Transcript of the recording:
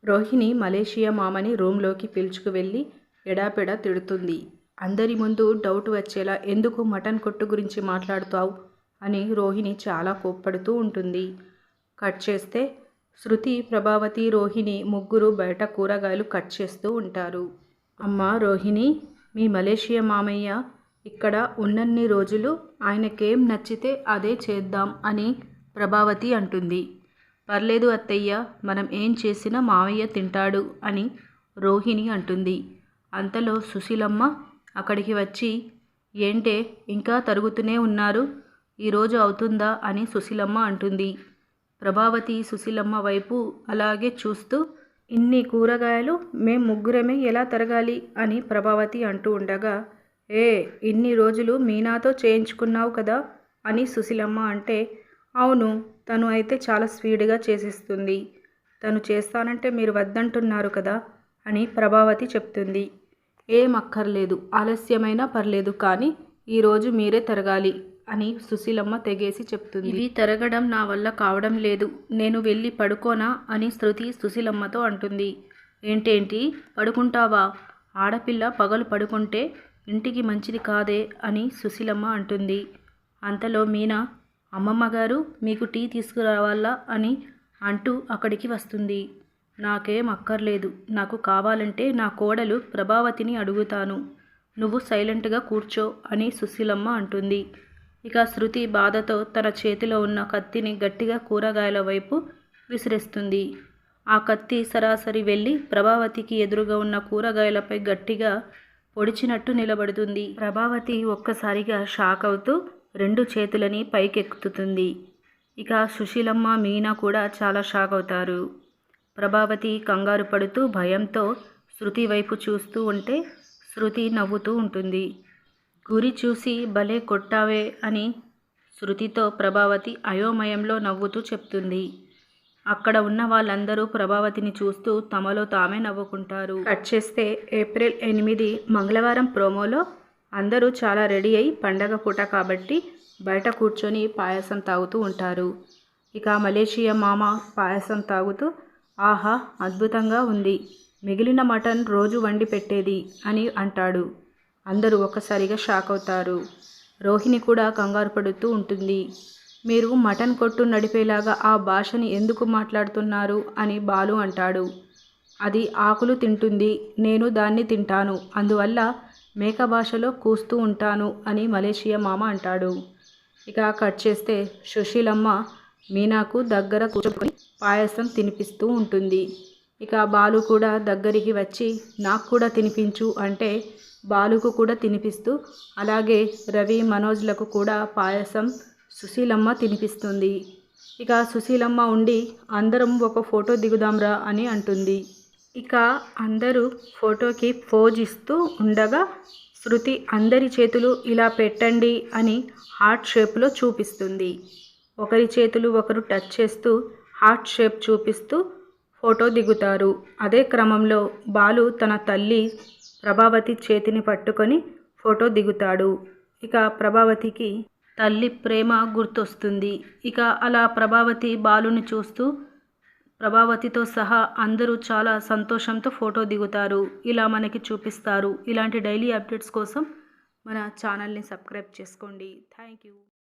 Rohini Malaysia మామని రూంలోకి పిలుచుకు వెళ్ళి ఎడాపెడా తిడుతుంది. అందరి ముందు డౌట్ వచ్చేలా ఎందుకు మటన్ కొట్టు గురించి మాట్లాడుతావు అని రోహిణి చాలా కోప్పడుతూ ఉంటుంది. కట్ చేస్తే శృతి, ప్రభావతి, రోహిణి ముగ్గురు బయట కూరగాయలు కట్ చేస్తూ ఉంటారు. అమ్మా రోహిణి, మీ మలేషియా మామయ్య ఇక్కడ ఉన్నన్ని రోజులు ఆయనకేం నచ్చితే అదే చేద్దాం అని ప్రభావతి అంటుంది. పర్లేదు అత్తయ్య, మనం ఏం చేసినా మావయ్య తింటాడు అని రోహిణి అంటుంది. అంతలో సుశీలమ్మ అక్కడికి వచ్చి, ఏంటే ఇంకా తరుగుతూనే ఉన్నారు, ఈరోజు అవుతుందా అని సుశీలమ్మ అంటుంది. ప్రభావతి సుశీలమ్మ వైపు అలాగే చూస్తూ, ఇన్ని కూరగాయలు మేం ముగ్గురమే ఎలా తరగాలి అని ప్రభావతి అంటూ ఉండగా, ఇన్ని రోజులు మీనాతో చేయించుకున్నావు కదా అని సుశీలమ్మ అంటే, అవును, తను అయితే చాలా స్పీడ్గా చేసిస్తుంది, తను చేస్తానంటే మీరు వద్దంటున్నారు కదా అని ప్రభావతి చెప్తుంది. ఏం అక్కర్లేదు, ఆలస్యమైనా పర్లేదు, కానీ ఈరోజు మీరే తరగాలి అని సుశీలమ్మ తెగేసి చెప్తుంది. ఇవి తరగడం నా వల్ల కావడం లేదు, నేను వెళ్ళి పడుకోనా అని శృతి సుశీలమ్మతో అంటుంది. ఏంటేంటి పడుకుంటావా, ఆడపిల్ల పగలు పడుకుంటే ఇంటికి మంచిది కాదే అని సుశీలమ్మ అంటుంది. అంతలో మీనా, అమ్మమ్మ గారు మీకు టీ తీసుకురావాలా అని అంటూ అక్కడికి వస్తుంది. నాకేం అక్కర్లేదు, నాకు కావాలంటే నా కోడలు ప్రభావతిని అడుగుతాను, నువ్వు సైలెంట్గా కూర్చో అని సుశీలమ్మ అంటుంది. ఇక శృతి బాధతో తన చేతిలో ఉన్న కత్తిని గట్టిగా కూరగాయల వైపు విసిరేస్తుంది. ఆ కత్తి సరాసరి వెళ్ళి ప్రభావతికి ఎదురుగా ఉన్న కూరగాయలపై గట్టిగా పొడిచినట్టు నిలబడుతుంది. ప్రభావతి ఒక్కసారిగా షాక్ అవుతూ రెండు చేతులని పైకెత్తుతుంది. ఇక సుశీలమ్మ, మీనా కూడా చాలా షాక్ అవుతారు. ప్రభావతి కంగారు పడుతూ భయంతో శృతి వైపు చూస్తూ ఉంటే శృతి నవ్వుతూ ఉంటుంది. గురి చూసి భలే కొట్టావే అని శృతితో ప్రభావతి అయోమయంలో నవ్వుతూ చెప్తుంది. అక్కడ ఉన్న వాళ్ళందరూ ప్రభావతిని చూస్తూ తమలో తామే నవ్వుకుంటారు. కట్ చేస్తే ఏప్రిల్ 8 మంగళవారం ప్రోమోలో అందరూ చాలా రెడీ అయి పండగ పూట కాబట్టి బయట కూర్చొని పాయసం తాగుతూ ఉంటారు. ఇక మలేషియా మామ పాయసం తాగుతూ, ఆహా అద్భుతంగా ఉంది, మిగిలిన మటన్ రోజు వండి పెట్టేది అని అంటాడు. అందరూ ఒక్కసారిగా షాక్ అవుతారు. రోహిణి కూడా కంగారు పడుతూ ఉంటుంది. మీరు మటన్ కొట్టు నడిపేలాగా ఆ భాషని ఎందుకు మాట్లాడుతున్నారు అని బాలు అంటాడు. అది ఆకులు తింటుంది, నేను దాన్ని తింటాను, అందువల్ల మేక భాషలో కూస్తూ ఉంటాను అని మలేషియా మామ అంటాడు. ఇక కట్ చేస్తే సుశీలమ్మ మీనాకు దగ్గర కూర్చొని పాయసం తినిపిస్తూ ఉంటుంది. ఇక బాలు కూడా దగ్గరికి వచ్చి నాకు కూడా తినిపించు అంటే బాలుకు కూడా తినిపిస్తూ, అలాగే రవి, మనోజ్లకు కూడా పాయసం సుశీలమ్మ తినిపిస్తుంది. ఇక సుశీలమ్మ ఉండి అందరం ఒక ఫోటో దిగుదాంరా అని అంటుంది. ఇక అందరూ ఫోటోకి పోజ్ ఇస్తూ ఉండగా శృతి అందరి చేతులు ఇలా పెట్టండి అని హార్ట్ షేప్లో చూపిస్తుంది. ఒకరి చేతులు ఒకరు టచ్ చేస్తూ హార్ట్ షేప్ చూపిస్తూ ఫోటో దిగుతారు. అదే క్రమంలో బాలు తన తల్లి ప్రభావతి చేతిని పట్టుకొని ఫోటో దిగుతాడు. ఇక ప్రభావతికి తల్లి ప్రేమ గుర్తొస్తుంది. ఇక అలా ప్రభావతి బాలుని చూస్తూ ప్రభావతితో సహా అందరూ చాలా సంతోషంతో ఫోటో దిగుతారు. ఇలా మనకి చూపిస్తారు. ఇలాంటి డైలీ అప్డేట్స్ కోసం మన ఛానల్ని సబ్స్క్రైబ్ చేసుకోండి. Thank you.